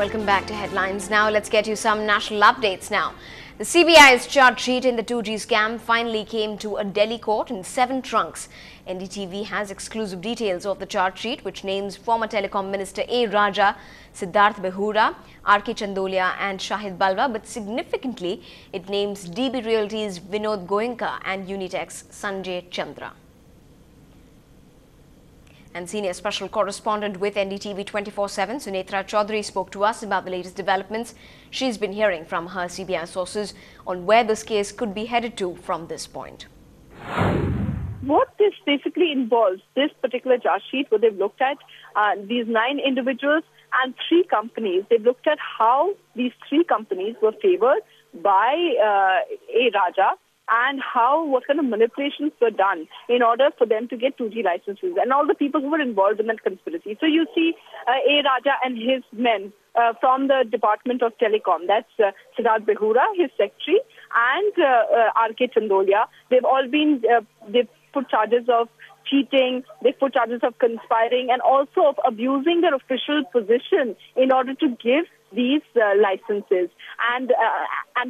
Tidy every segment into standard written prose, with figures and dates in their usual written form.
Welcome back to Headlines. Now let's get you some national updates now. The CBI's charge sheet in the 2G scam finally came to a Delhi court in 7 trunks. NDTV has exclusive details of the charge sheet, which names former Telecom Minister A. Raja, Siddharth Behura, R.K. Chandolia and Shahid Balwa, but significantly it names DB Realty's Vinod Goenka and Unitech's Sanjay Chandra. And senior special correspondent with NDTV 24/7, Sunetra Chaudhary, spoke to us about the latest developments she's been hearing from her CBI sources on where this case could be headed to from this point. What this basically involves, this particular charge sheet, what they've looked at, these 9 individuals and 3 companies. They've looked at how these 3 companies were favored by A. Raja, and what kind of manipulations were done in order for them to get 2G licenses, and all the people who were involved in that conspiracy. So you see A. Raja and his men from the Department of Telecom, that's Siddharth Behura, his secretary, and R.K. Chandolia. They've all been, they've put charges of cheating, they've put charges of conspiring, and also of abusing their official position in order to give these licenses and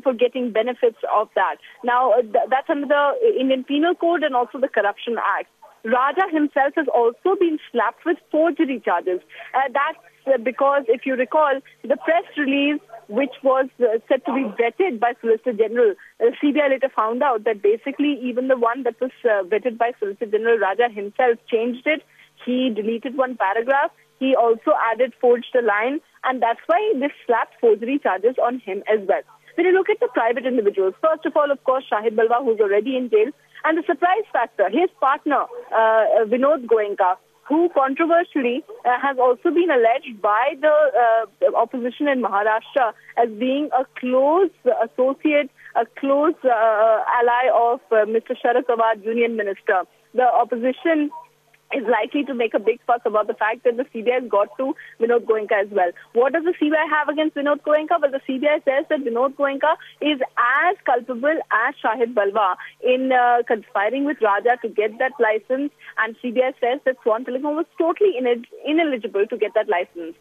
for getting benefits of that. Now, that's under the Indian Penal Code and also the Corruption Act. Raja himself has also been slapped with forgery charges. That's because, if you recall, the press release, which was said to be vetted by Solicitor General, CBI later found out that basically even the one that was vetted by Solicitor General, Raja himself changed it. He deleted one paragraph. He also forged a line, and that's why they slapped forgery charges on him as well. When you look at the private individuals, first of all, of course, Shahid Balwa, who's already in jail, and the surprise factor, his partner, Vinod Goenka, who controversially has also been alleged by the opposition in Maharashtra as being a close associate, a close ally of Mr. Sharad Pawar, Union Minister. The opposition is likely to make a big fuss about the fact that the CBI has got to Vinod Goenka as well. What does the CBI have against Vinod Goenka? Well, the CBI says that Vinod Goenka is as culpable as Shahid Balwa in conspiring with Raja to get that license, and CBI says that Swan Telecom was totally ineligible to get that license.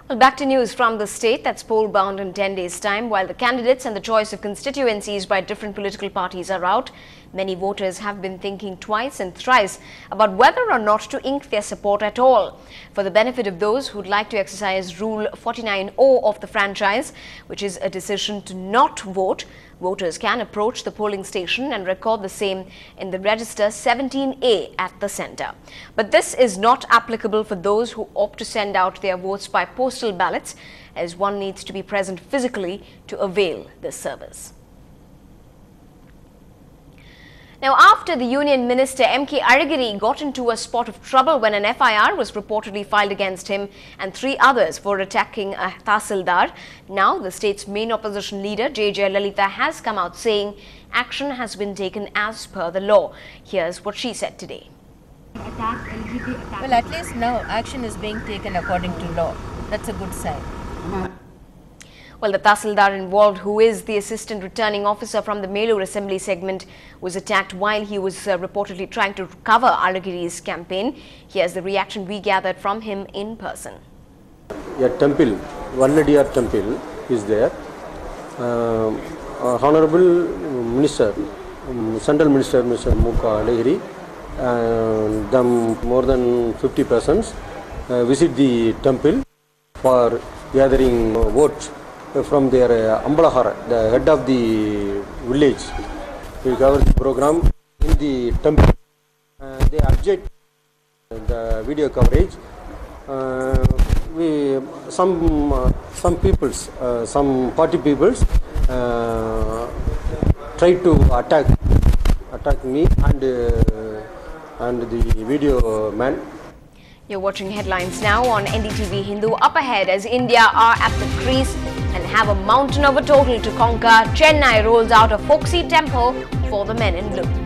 Well, back to news from the state that's poll-bound in 10 days' time. While the candidates and the choice of constituencies by different political parties are out, many voters have been thinking twice and thrice about whether or not to ink their support at all. For the benefit of those who'd like to exercise Rule 49O of the franchise, which is a decision to not vote, voters can approach the polling station and record the same in the Register 17A at the centre. But this is not applicable for those who opt to send out their votes by postal ballots, as one needs to be present physically to avail this service. Now, after the Union Minister M.K. Arigiri got into a spot of trouble when an FIR was reportedly filed against him and 3 others for attacking a Tahsildar, now the state's main opposition leader J.J. Lalita has come out saying action has been taken as per the law. Here's what she said today. Well, at least now action is being taken according to law. That's a good sign. Well, the Tahsildar involved, who is the assistant returning officer from the Melur Assembly segment, was attacked while he was reportedly trying to cover Arigiri's campaign. Here's the reaction we gathered from him in person. A temple, Valladiyar temple is there. Honorable Minister, Central Minister Mr. Muka Alehiri, more than 50 persons visit the temple for gathering votes from their Ambalahara, the head of the village. We cover the program in the temple. They object the video coverage. Some peoples, some party peoples try to attack me and the video man. You're watching Headlines now on Ndtv-Hindu. Up ahead, as India are at the crease and have a mountain of a total to conquer, Chennai rolls out a folksy tempo for the men in blue.